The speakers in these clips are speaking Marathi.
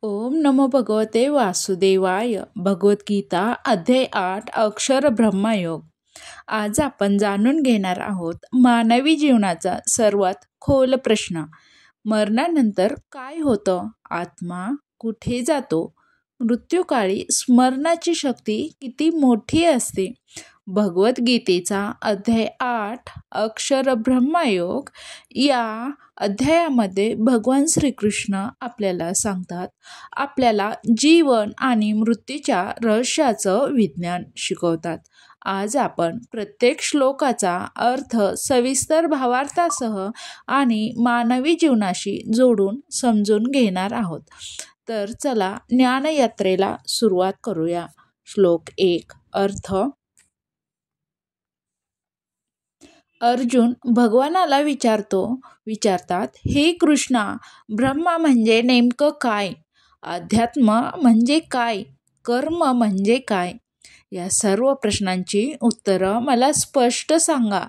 ओम नमो भगवते वासुदेवाय. भगवद्गीता अध्याय 8 अक्षर ब्रह्मयोग. आज आपण जाणून घेणार आहोत मानवी जीवनाचा सर्वात खोल प्रश्न. मरणानंतर काय होतं? आत्मा कुठे जातो? मृत्यूकाळी स्मरणाची शक्ती किती मोठी असते? भगवद्गीतेचा अध्याय 8 अक्षर ब्रह्मयोग या अध्यायामध्ये भगवान श्रीकृष्ण आपल्याला सांगतात, आपल्याला जीवन आणि मृत्यूच्या रहस्याचं विज्ञान शिकवतात. आज आपण प्रत्येक श्लोकाचा अर्थ सविस्तर भावार्थासह आणि मानवी जीवनाशी जोडून समजून घेणार आहोत. तर चला ज्ञानयात्रेला सुरुवात करूया. श्लोक 1 अर्थ. अर्जुन भगवानाला विचारतात, हे कृष्णा, ब्रह्मा म्हणजे नेमकं काय? अध्यात्म म्हणजे काय? कर्म म्हणजे काय? या सर्व प्रश्नांची उत्तरं मला स्पष्ट सांगा.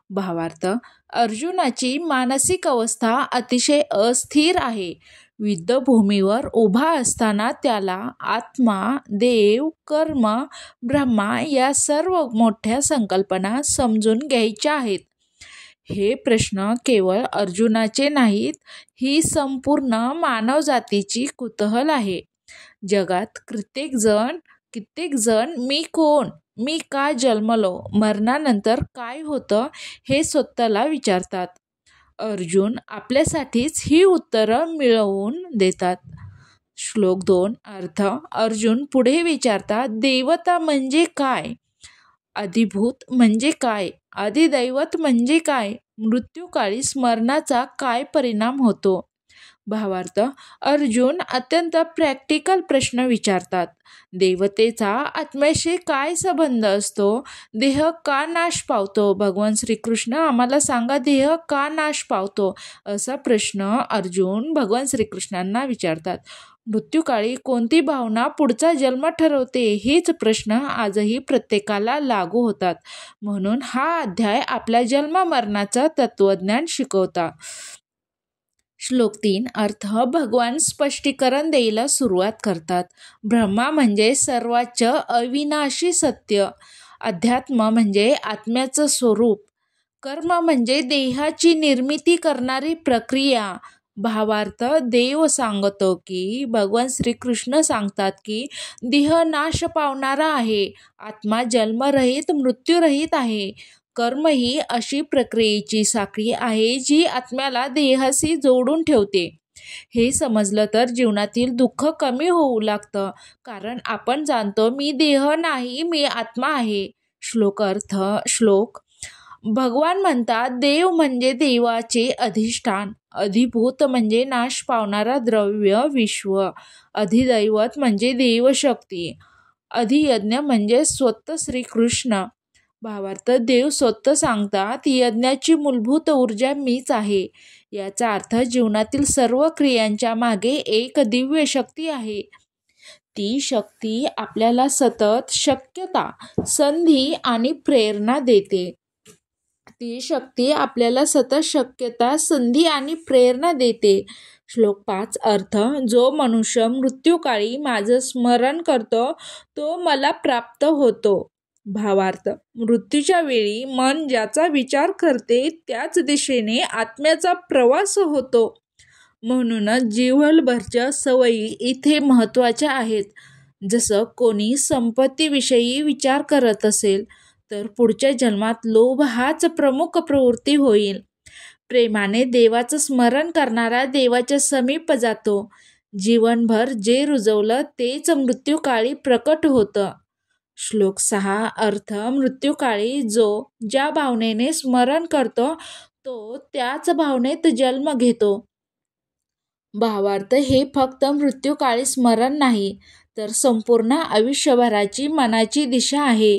भावार्थ. अर्जुनाची मानसिक अवस्था अतिशय अस्थिर आहे. युद्धभूमीवर उभा असताना त्याला आत्मा, देव, कर्म, ब्रह्मा या सर्व मोठ्या संकल्पना समजून घ्यायच्या आहेत. हे प्रश्न केवळ अर्जुनाचे नाहीत, ही संपूर्ण मानवजातीची कुतूहल आहे. जगात कित्येक जण मी कोण, मी का जन्मलो, मरणानंतर काय होतं हे स्वतःला विचारतात. अर्जुन आपल्यासाठीच ही उत्तरं मिळवून देतात. श्लोक 2 अर्थ. अर्जुन पुढे विचारतात, देवता म्हणजे काय? अधिभूत म्हणजे काय? अधिदैवत म्हणजे काय? मृत्यूकाळी स्मरणाचा काय परिणाम होतो? भावार्थ. अर्जुन अत्यंत प्रॅक्टिकल प्रश्न विचारतात. देवतेचा आत्म्याशी काय संबंध असतो? देह का नाश पावतो? भगवान श्रीकृष्ण आम्हाला सांगा, देह का नाश पावतो? असा प्रश्न अर्जुन भगवान श्रीकृष्णांना विचारतात. मृत्यूकाळी कोणती भावना पुढचा जन्म ठरवते? हेच प्रश्न आजही प्रत्येकाला लागू होतात. म्हणून हा अध्याय आपल्या जन्म मरणाचं तत्वज्ञान शिकवता. श्लोक 3 अर्थ. भगवान स्पष्टीकरण द्यायला सुरुवात करतात. ब्रह्मा म्हणजे सर्वोच्च अविनाशी सत्य. अध्यात्म म्हणजे आत्म्याचं स्वरूप. कर्म म्हणजे देहाची निर्मिती करणारी प्रक्रिया. भावार्थ. देव सांगतो की भगवान श्रीकृष्ण सांगतात की देह नाश पावणारा आहे, आत्मा जन्मरहित मृत्यूरहित आहे. कर्म ही अशी प्रक्रियेची साखळी आहे जी आत्म्याला देहाशी जोडून ठेवते. हे समजलं तर जीवनातील दुःख कमी होऊ लागतं, कारण आपण जाणतो मी देह नाही, मी आत्मा आहे. श्लोक अर्थ. श्लोक. भगवान म्हणतात, देव म्हणजे देवाचे अधिष्ठान. अधिभूत म्हणजे नाश पावणारा द्रव्य विश्व. अधिदैवत म्हणजे देवशक्ती. अधियज्ञ म्हणजे स्वतः श्रीकृष्ण. भावार्थ. देव स्वतः सांगतात, यज्ञाची मूलभूत ऊर्जा मीच आहे. याचा अर्थ जीवनातील सर्व क्रियांच्या मागे एक दिव्य शक्ती आहे. ती शक्ती आपल्याला सतत शक्यता, संधी आणि प्रेरणा देते. श्लोक 5 अर्थ. जो मनुष्य मृत्यूकाळी माझं स्मरण करतो तो मला प्राप्त होतो. भावार्थ. मृत्यूच्या वेळी मन ज्याचा विचार करते त्याच दिशेने आत्म्याचा प्रवास होतो. म्हणूनच जीवनभरच्या सवयी इथे महत्त्वाच्या आहेत. जसं कोणी संपत्तीविषयी विचार करत असेल तर पुढच्या जन्मात लोभ हाच प्रमुख प्रवृत्ती होईल. प्रेमाने देवाचं स्मरण करणारा देवाच्या समीप जातो. जीवनभर जे रुजवलं तेच मृत्यूकाळी प्रकट होतं. श्लोक 6 अर्थ. मृत्यूकाळी जो ज्या भावनेने स्मरण करतो तो त्याच भावनेत जन्म घेतो. भावार्थ. हे फक्त मृत्यूकाळी स्मरण नाही, तर संपूर्ण आयुष्यभराची मनाची दिशा आहे.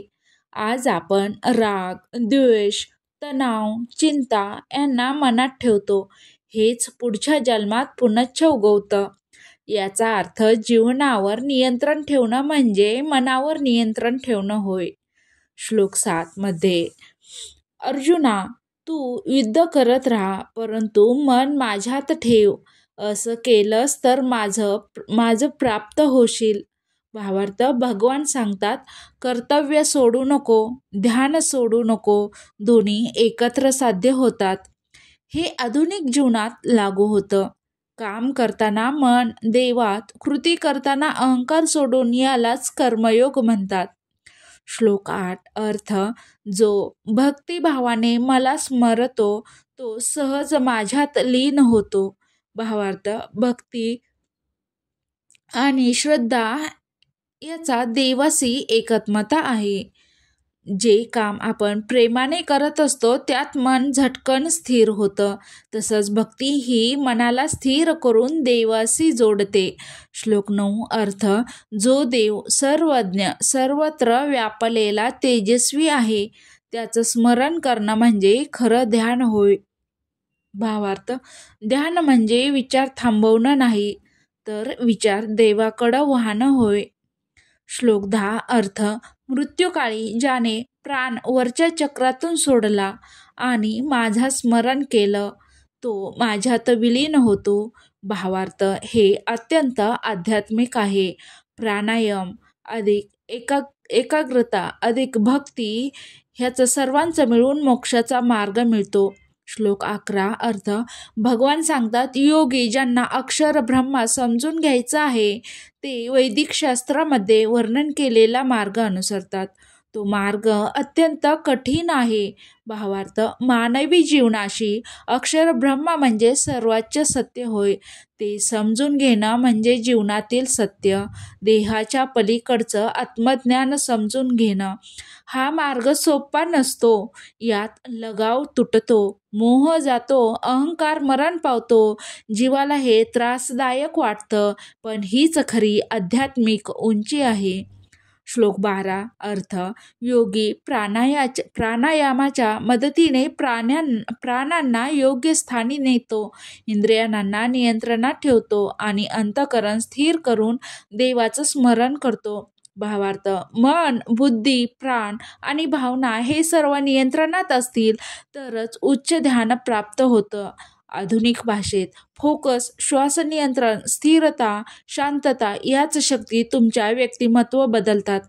आज आपण राग, द्वेष, तणाव, चिंता यांना मनात ठेवतो. हेच पुढच्या जन्मात पुनश्च उगवतं. याचा अर्थ जीवनावर नियंत्रण ठेवणं म्हणजे मनावर नियंत्रण ठेवणं होय. श्लोक 7 मध्ये. अर्जुना, तू युद्ध करत राहा, परंतु मन माझ्यात ठेव. असं केलंस तर माझं प्राप्त होशील. भावार्थ, भगवान सांगतात, कर्तव्य सोडू नको, ध्यान सोडू नको, दोन्ही एकत्र साध्य होतात. हे आधुनिक जीवनात लागू होतं. काम करताना मन देवात, कृती करताना अहंकार सोडून, यालाच कर्मयोग म्हणतात. श्लोक 8 अर्थ, जो भक्तिभावाने मला स्मरतो तो सहज माझ्यात लीन होतो. भावार्थ, भक्ती आणि श्रद्धा याचा देवाशी एकात्मता आहे. जे काम आपण प्रेमाने करत असतो त्यात मन झटकन स्थिर होतं. तसंच भक्ती ही मनाला स्थिर करून देवाशी जोडते. श्लोक 9 अर्थ, जो देव सर्वज्ञ, सर्वत्र व्यापलेला, तेजस्वी आहे, त्याचं स्मरण करणं म्हणजे खरं ध्यान होय. भावार्थ, ध्यान म्हणजे विचार थांबवणं नाही, तर विचार देवाकडं वाहणं होय. श्लोक 10 अर्थ, मृत्यूकाळी ज्याने प्राण वरच्या चक्रातून सोडला आणि माझा स्मरण केलं तो माझ्यात विलीन होतो. भावार्थ, हे अत्यंत आध्यात्मिक आहे. प्राणायाम अधिक एकाग्रता अधिक भक्ती ह्याचं सर्वांचं मिळून मोक्षाचा मार्ग मिळतो. श्लोक 11 अर्थ, भगवान सांगतात, योगी ज्यांना अक्षर ब्रह्मा समजून घ्यायचा आहे ते वैदिक शास्त्रामध्ये वर्णन केलेला मार्ग अनुसरतात. तो मार्ग अत्यंत कठीण आहे. भावार्थ, मानवी जीवनाशी अक्षर ब्रह्मा म्हणजे सर्वोच्च सत्य होय. ते समजून घेणं म्हणजे जीवनातील सत्य, देहाच्या पलीकडचं आत्मज्ञान समजून घेणं. हा मार्ग सोपा नसतो. यात लगाव तुटतो, मोह जातो, अहंकार मरण पावतो. जीवाला हे त्रासदायक वाटतं, पण हीच खरी आध्यात्मिक उंची आहे. श्लोक 12 अर्थ, योगी प्राणायामाच्या मदतीने प्राणांना योग्य स्थानी नेतो, इंद्रियांना नियंत्रणात ठेवतो आणि अंतःकरण स्थिर करून देवाचं स्मरण करतो. भावार्थ, मन, बुद्धी, प्राण आणि भावना हे सर्व नियंत्रणात असतील तरच उच्च ध्यान प्राप्त होतं. आधुनिक भाषेत फोकस, श्वास नियंत्रण, स्थिरता, शांतता याच शक्ती तुमच्या व्यक्तिमत्व बदलतात.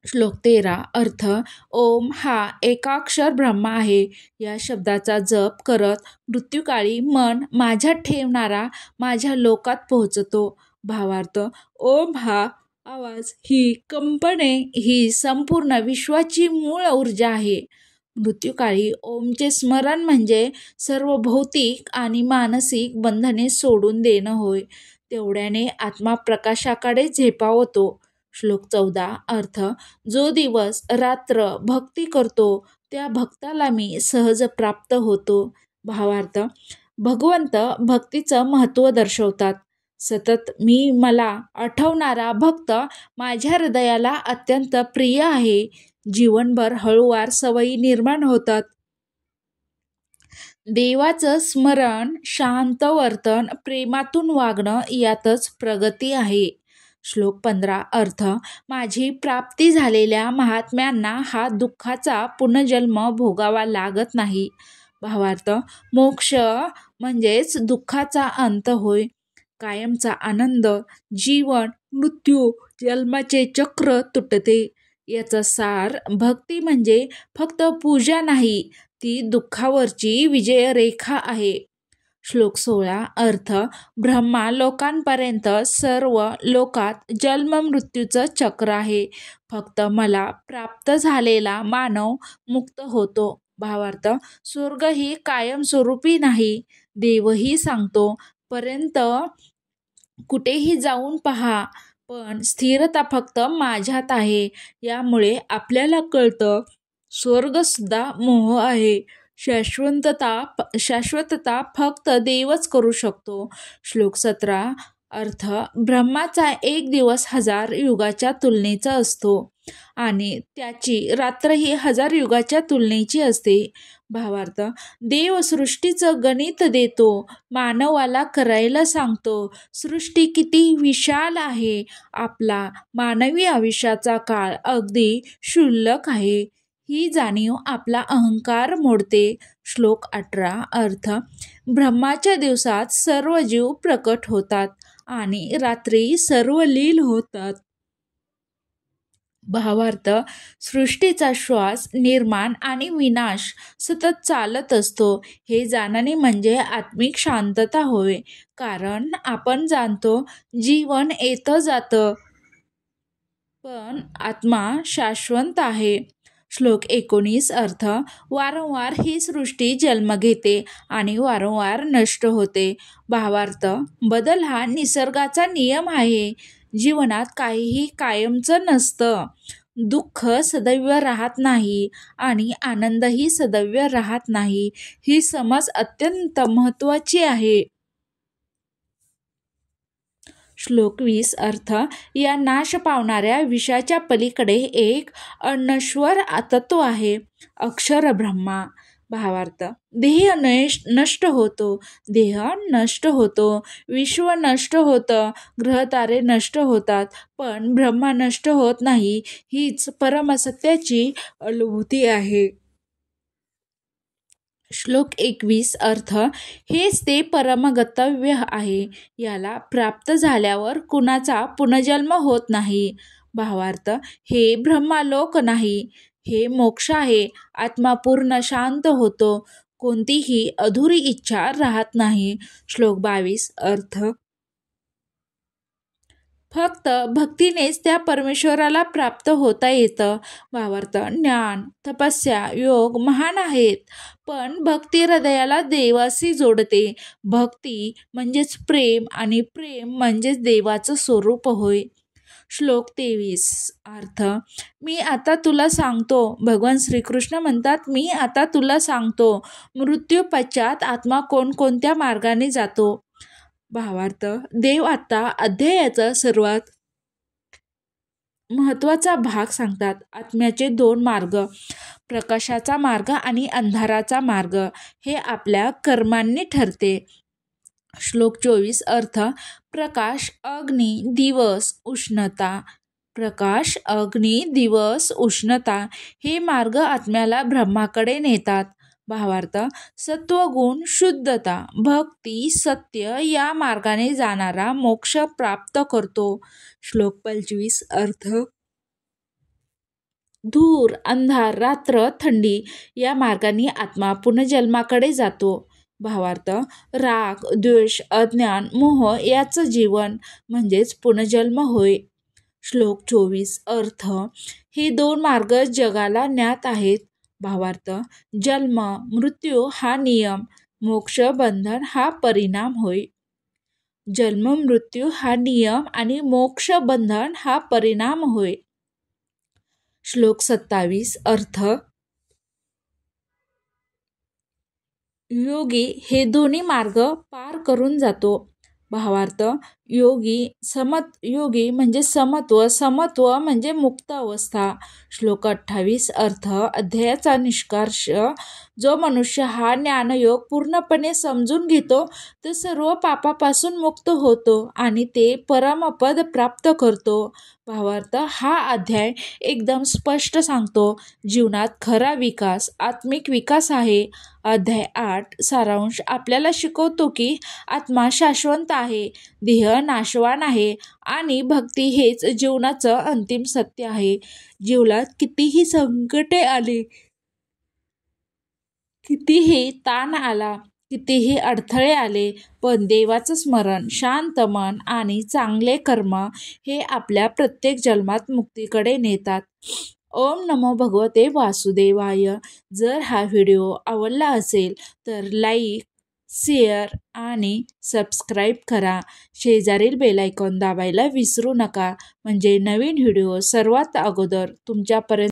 श्लोक 13 अर्थ, ओम हा एकाक्षर ब्रह्मा आहे. या शब्दाचा जप करत मृत्यूकाळी मन माझ्यात ठेवणारा माझ्या लोकात पोहोचतो. भावार्थ, ओम हा आवाज, ही कंपने, ही संपूर्ण विश्वाची मूळ ऊर्जा आहे. मृत्यूकाळी ओमचे स्मरण म्हणजे सर्व भौतिक आणि मानसिक बंधने सोडून देणं होय. तेवढ्याने आत्मा प्रकाशाकडे झेपावतो. श्लोक 14 अर्थ, जो दिवस रात्र भक्ती करतो त्या भक्ताला मी सहज प्राप्त होतो. भावार्थ, भगवंत भक्तीचं महत्त्व दर्शवतात. सतत मला आठवणारा भक्त माझ्या हृदयाला अत्यंत प्रिय आहे. जीवनभर हळूवार सवयी निर्माण होतात. देवाचं स्मरण, शांत वर्तन, प्रेमातून वागणं यातच प्रगती आहे. श्लोक 15 अर्थ, माझी प्राप्ती झालेल्या महात्म्यांना हा दुःखाचा पुनर्जन्म भोगावा लागत नाही. भावार्थ, मोक्ष म्हणजेच दुःखाचा अंत होय, कायमचा आनंद. जीवन, मृत्यू, जन्माचे चक्र तुटते. याचा सार, भक्ती म्हणजे फक्त पूजा नाही, ती दुःखावरची विजयरेखा आहे. श्लोक 16 अर्थ, ब्रह्मा लोकांपर्यंत सर्व लोकात जन्म मृत्यूचं चक्र आहे. फक्त मला प्राप्त झालेला मानव मुक्त होतो. भावार्थ, स्वर्ग ही कायमस्वरूपी नाही. देवही सांगतो, पर्यंत कुठेही जाऊन पहा, पण स्थिरता फक्त माझ्यात आहे. यामुळे आपल्याला कळतं, स्वर्गसुद्धा मोह आहे. शाश्वतता फक्त देवच करू शकतो. श्लोक 17 अर्थ, ब्रह्माचा एक दिवस 1000 युगाच्या तुलनेचा असतो आणि त्याची रात्रही 1000 युगाच्या तुलनेची असते. भावार्थ, देव सृष्टीचं गणित देतो, मानवाला करायला सांगतो. सृष्टी किती विशाल आहे. आपला मानवी आयुष्याचा काळ अगदी क्षुल्लक आहे. ही जाणीव आपला अहंकार मोडते. श्लोक 18 अर्थ ब्रह्माच्या दिवसात सर्व जीव प्रकट होतात आणि रात्री सर्व लीन होतात. भावार्थ सृष्टीचा श्वास, निर्माण आणि विनाश सतत चालत असतो. हे जाणणे म्हणजे आत्मिक शांतता होय. कारण आपण जाणतो जीवन येतं जातं, पण आत्मा शाश्वत आहे. श्लोक 19 अर्थ वारंवार ही सृष्टी जन्म घेते आणि वारंवार नष्ट होते. भावार्थ बदल हा निसर्गाचा नियम आहे. जीवनात काहीही कायमचं नसतं. दुःख सदैव राहत नाही आणि आनंदही सदैव राहत नाही. ही समज अत्यंत महत्त्वाची आहे. श्लोक 20 अर्थ या नाश पावणाऱ्या विषाच्या पलीकडे एक अनश्वर तत्व आहे, अक्षर ब्रह्मा. भावार्थ देह नष्ट होतो, देह नष्ट होतो, विश्व नष्ट होतं, ग्रहतारे नष्ट होतात, पण ब्रह्मा नष्ट होत नाही. हीच परमसत्याची अनुभूती आहे. श्लोक 21 अर्थ हेच ते परमगतव्य आहे. याला प्राप्त झाल्यावर कुणाचा पुनर्जन्म होत नाही. भावार्थ हे ब्रह्मालोक नाही, हे मोक्ष आहे. आत्मा पूर्ण शांत होतो, कोणतीही अधुरी इच्छा राहत नाही. श्लोक 22 अर्थ फक्त भक्तीनेच त्या परमेश्वराला प्राप्त होता येतं. भावार्थ ज्ञान, तपस्या, योग महान आहेत, पण भक्ती हृदयाला देवाशी जोडते. भक्ती म्हणजेच प्रेम आणि प्रेम म्हणजेच देवाचं स्वरूप होय. श्लोक 23 अर्थ मी आता तुला सांगतो. भगवान श्रीकृष्ण म्हणतात, मी आता तुला सांगतो मृत्यू पश्चात आत्मा कोणकोणत्या मार्गाने जातो. भावार्थ देव आता अध्यायाचा सर्वात महत्त्वाचा भाग सांगतात. आत्म्याचे दोन मार्ग, प्रकाशाचा मार्ग आणि अंधाराचा मार्ग, हे आपल्या कर्मांनी ठरते. श्लोक 24 अर्थ प्रकाश, अग्नी, दिवस, उष्णता. प्रकाश, अग्नी, दिवस, उष्णता हे मार्ग आत्म्याला ब्रह्माकडे नेतात. भावार्थ सत्वगुण, शुद्धता, भक्ती, सत्य या मार्गाने जाणारा मोक्ष प्राप्त करतो. श्लोक 25 अर्थ धूर, अंधार, रात्र, थंडी या मार्गाने आत्मा पुनर्जन्माकडे जातो. भावार्थ राग, द्वेष, अज्ञान, मोह याचं जीवन म्हणजेच पुनर्जन्म होय. श्लोक 24 अर्थ हे दोन मार्ग जगाला ज्ञात आहेत. भावार्थ जन्म मृत्यू हा नियम, मोक्ष बंधन हा परिणाम होय. जन्म मृत्यू हा नियम आणि मोक्ष बंधन हा परिणाम होय. श्लोक 27 अर्थ योगी हे दोन्ही मार्ग पार करून जातो. भावार्थ योगी म्हणजे समत्व, समत्व म्हणजे मुक्त अवस्था. श्लोक 28 अर्थ अध्यायाचा निष्कर्ष जो मनुष्य हा ज्ञानयोग पूर्णपणे समजून घेतो तो सर्व पापापासून मुक्त होतो आणि ते परमपद प्राप्त करतो. भावार्थ हा अध्याय एकदम स्पष्ट सांगतो जीवनात खरा विकास आत्मिक विकास आहे. अध्याय 8 सारांश आपल्याला शिकवतो की आत्मा शाश्वत आहे, देह नाशवान आहे आणि भक्ती हेच जीवनाचं अंतिम सत्य आहे. जीवनात कितीही संकटे आली, कितीही ताण आला, कितीही अडथळे आले, पण देवाचं स्मरण, शांत मन आणि चांगले कर्म हे आपल्या प्रत्येक जन्मात मुक्तीकडे नेतात. ओम नमो भगवते वासुदेवाय. जर हा व्हिडिओ आवडला असेल तर लाईक, शेअर आणि सबस्क्राईब करा. शेजारील बेल आयकॉन दाबायला विसरू नका, म्हणजे नवीन व्हिडिओ सर्वात अगोदर तुमच्यापर्यंत